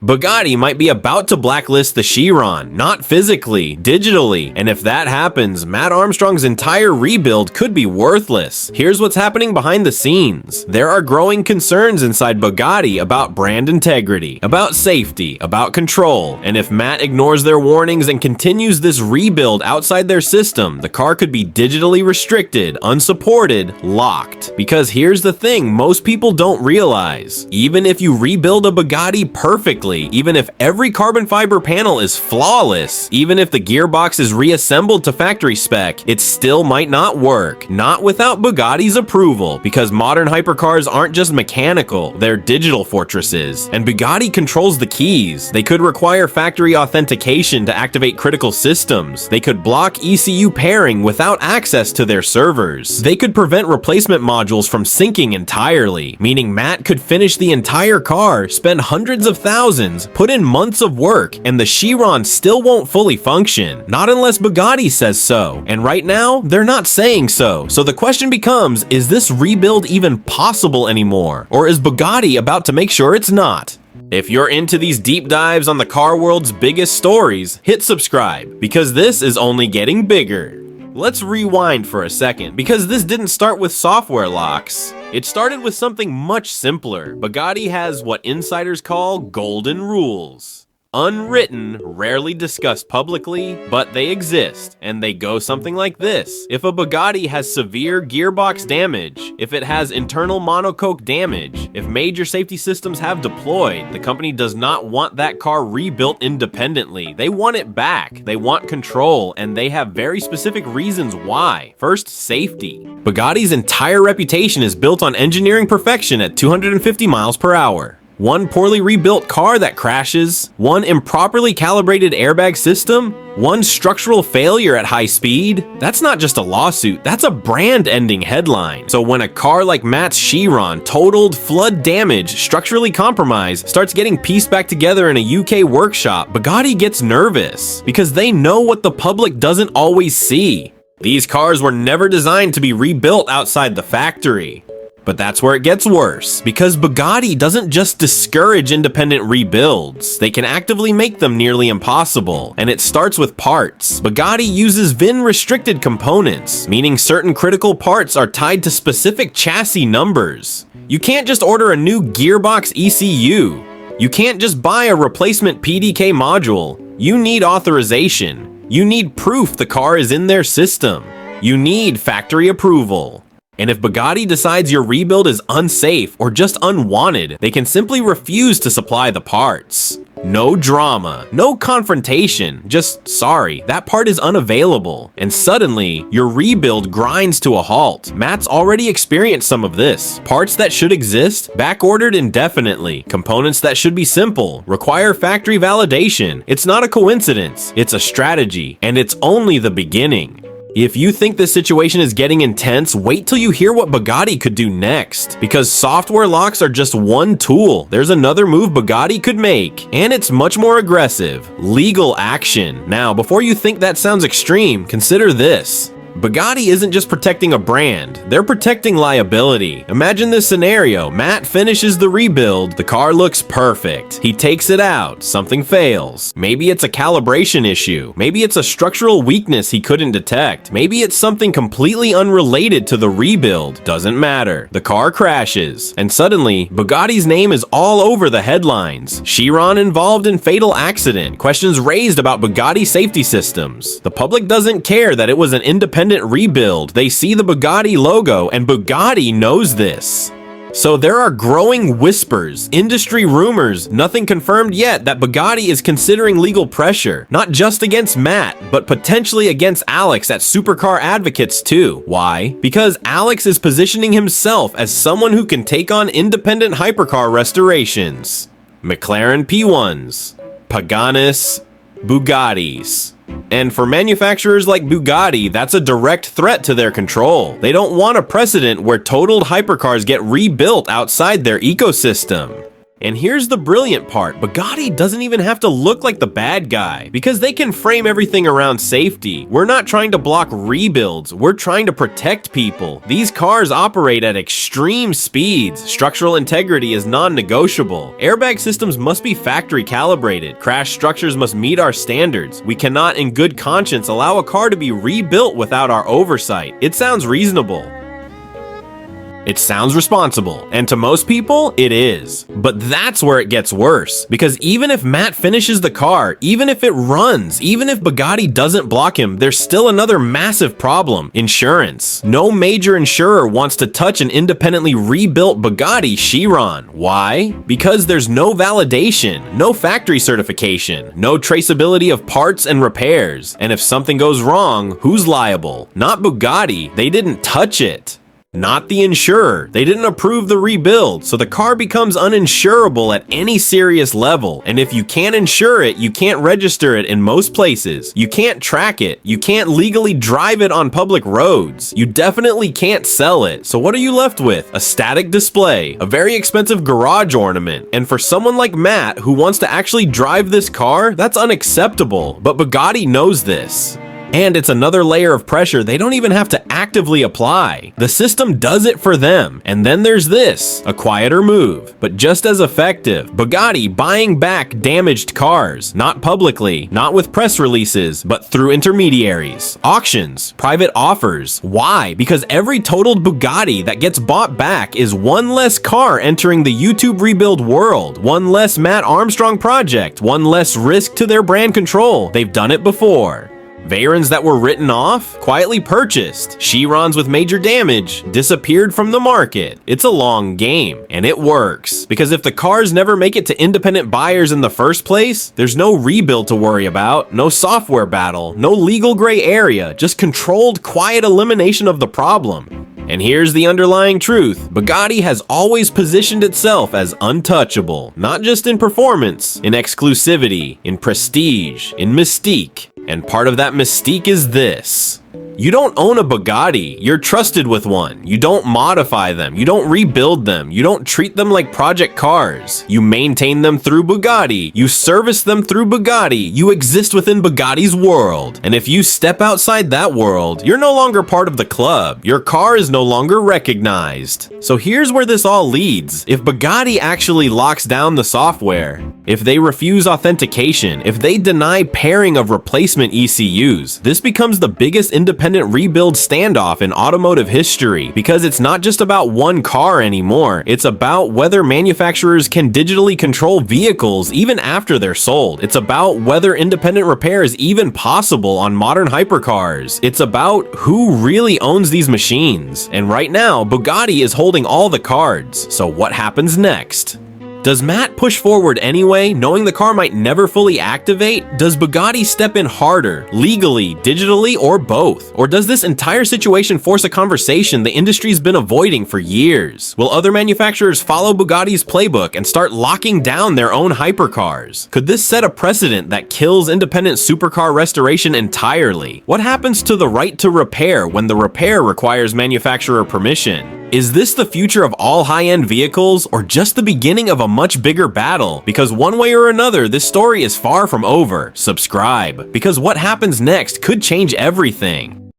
Bugatti might be about to blacklist the Chiron, not physically, digitally, and if that happens, Matt Armstrong's entire rebuild could be worthless. Here's what's happening behind the scenes. There are growing concerns inside Bugatti about brand integrity, about safety, about control, and if Matt ignores their warnings and continues this rebuild outside their system, the car could be digitally restricted, unsupported, locked. Because here's the thing most people don't realize. Even if you rebuild a Bugatti perfectly, even if every carbon fiber panel is flawless, even if the gearbox is reassembled to factory spec, it still might not work. Not without Bugatti's approval, because modern hypercars aren't just mechanical, they're digital fortresses. And Bugatti controls the keys. They could require factory authentication to activate critical systems. They could block ECU pairing without access to their servers. They could prevent replacement modules from syncing entirely, meaning Matt could finish the entire car, spend hundreds of thousands, put in months of work, and the Chiron still won't fully function. Not unless Bugatti says so. And right now, they're not saying so. So the question becomes, is this rebuild even possible anymore? Or is Bugatti about to make sure it's not? If you're into these deep dives on the car world's biggest stories, hit subscribe, because this is only getting bigger. Let's rewind for a second, because this didn't start with software locks. It started with something much simpler. Bugatti has what insiders call golden rules. Unwritten, rarely discussed publicly, but they exist, and they go something like this. If a Bugatti has severe gearbox damage, if it has internal monocoque damage, if major safety systems have deployed, the company does not want that car rebuilt independently. They want it back, they want control, and they have very specific reasons why. First, safety. Bugatti's entire reputation is built on engineering perfection at 250 miles per hour. One poorly rebuilt car that crashes, one improperly calibrated airbag system, one structural failure at high speed. That's not just a lawsuit, that's a brand-ending headline. So when a car like Matt's Chiron, totaled, flood damaged, structurally compromised, starts getting pieced back together in a UK workshop, Bugatti gets nervous because they know what the public doesn't always see. These cars were never designed to be rebuilt outside the factory. But that's where it gets worse, because Bugatti doesn't just discourage independent rebuilds, they can actively make them nearly impossible, and it starts with parts. Bugatti uses VIN-restricted components, meaning certain critical parts are tied to specific chassis numbers. You can't just order a new gearbox ECU. You can't just buy a replacement PDK module. You need authorization. You need proof the car is in their system. You need factory approval. And if Bugatti decides your rebuild is unsafe or just unwanted, they can simply refuse to supply the parts. No drama, no confrontation, just sorry, that part is unavailable. And suddenly, your rebuild grinds to a halt. Matt's already experienced some of this. Parts that should exist, back-ordered indefinitely. Components that should be simple, require factory validation. It's not a coincidence, it's a strategy, and it's only the beginning. If you think this situation is getting intense, wait till you hear what Bugatti could do next. Because software locks are just one tool. There's another move Bugatti could make, and it's much more aggressive: legal action. Now, before you think that sounds extreme, consider this. Bugatti isn't just protecting a brand, they're protecting liability. Imagine this scenario: Matt finishes the rebuild, the car looks perfect. He takes it out, something fails. Maybe it's a calibration issue. Maybe it's a structural weakness he couldn't detect. Maybe it's something completely unrelated to the rebuild. Doesn't matter. The car crashes, and suddenly, Bugatti's name is all over the headlines. Chiron involved in fatal accident. Questions raised about Bugatti safety systems. The public doesn't care that it was an independent rebuild. They see the Bugatti logo, and Bugatti knows this. So there are growing whispers, industry rumors, nothing confirmed yet, that Bugatti is considering legal pressure, not just against Matt, but potentially against Alex at Supercar Advocates too. Why? Because Alex is positioning himself as someone who can take on independent hypercar restorations. McLaren P1s, Paganis, Bugattis. And for manufacturers like Bugatti, that's a direct threat to their control. They don't want a precedent where totaled hypercars get rebuilt outside their ecosystem. And here's the brilliant part, Bugatti doesn't even have to look like the bad guy, because they can frame everything around safety. We're not trying to block rebuilds, we're trying to protect people. These cars operate at extreme speeds, structural integrity is non-negotiable. Airbag systems must be factory calibrated, crash structures must meet our standards. We cannot in good conscience allow a car to be rebuilt without our oversight. It sounds reasonable. It sounds responsible, and to most people, it is. But that's where it gets worse, because even if Matt finishes the car, even if it runs, even if Bugatti doesn't block him, there's still another massive problem: insurance. No major insurer wants to touch an independently rebuilt Bugatti Chiron. Why? Because there's no validation, no factory certification, no traceability of parts and repairs. And if something goes wrong, who's liable? Not Bugatti, they didn't touch it. Not the insurer, they didn't approve the rebuild, so the car becomes uninsurable at any serious level. And if you can't insure it, you can't register it in most places. You can't track it. You can't legally drive it on public roads. You definitely can't sell it. So what are you left with? A static display, a very expensive garage ornament. And for someone like Matt, who wants to actually drive this car, that's unacceptable. But Bugatti knows this. And it's another layer of pressure they don't even have to actively apply. The system does it for them. And then there's this, a quieter move, but just as effective. Bugatti buying back damaged cars, not publicly, not with press releases, but through intermediaries, auctions, private offers. Why? Because every totaled Bugatti that gets bought back is one less car entering the YouTube rebuild world, one less Matt Armstrong project, one less risk to their brand control. They've done it before. Veyrons that were written off, quietly purchased. Chirons with major damage, disappeared from the market. It's a long game, and it works. Because if the cars never make it to independent buyers in the first place, there's no rebuild to worry about, no software battle, no legal gray area, just controlled, quiet elimination of the problem. And here's the underlying truth. Bugatti has always positioned itself as untouchable, not just in performance, in exclusivity, in prestige, in mystique. And part of that mystique is this. You don't own a Bugatti, you're trusted with one. You don't modify them, you don't rebuild them, you don't treat them like project cars. You maintain them through Bugatti, you service them through Bugatti, you exist within Bugatti's world. And if you step outside that world, you're no longer part of the club. Your car is no longer recognized. So here's where this all leads. If Bugatti actually locks down the software, if they refuse authentication, if they deny pairing of replacement ECUs, this becomes the biggest independent rebuild standoff in automotive history, because it's not just about one car anymore, it's about whether manufacturers can digitally control vehicles even after they're sold. It's about whether independent repair is even possible on modern hypercars. It's about who really owns these machines. And right now, Bugatti is holding all the cards. So what happens next? Does Matt push forward anyway, knowing the car might never fully activate? Does Bugatti step in harder, legally, digitally, or both? Or does this entire situation force a conversation the industry's been avoiding for years? Will other manufacturers follow Bugatti's playbook and start locking down their own hypercars? Could this set a precedent that kills independent supercar restoration entirely? What happens to the right to repair when the repair requires manufacturer permission? Is this the future of all high-end vehicles, or just the beginning of a much bigger battle? Because one way or another, this story is far from over. Subscribe, because what happens next could change everything.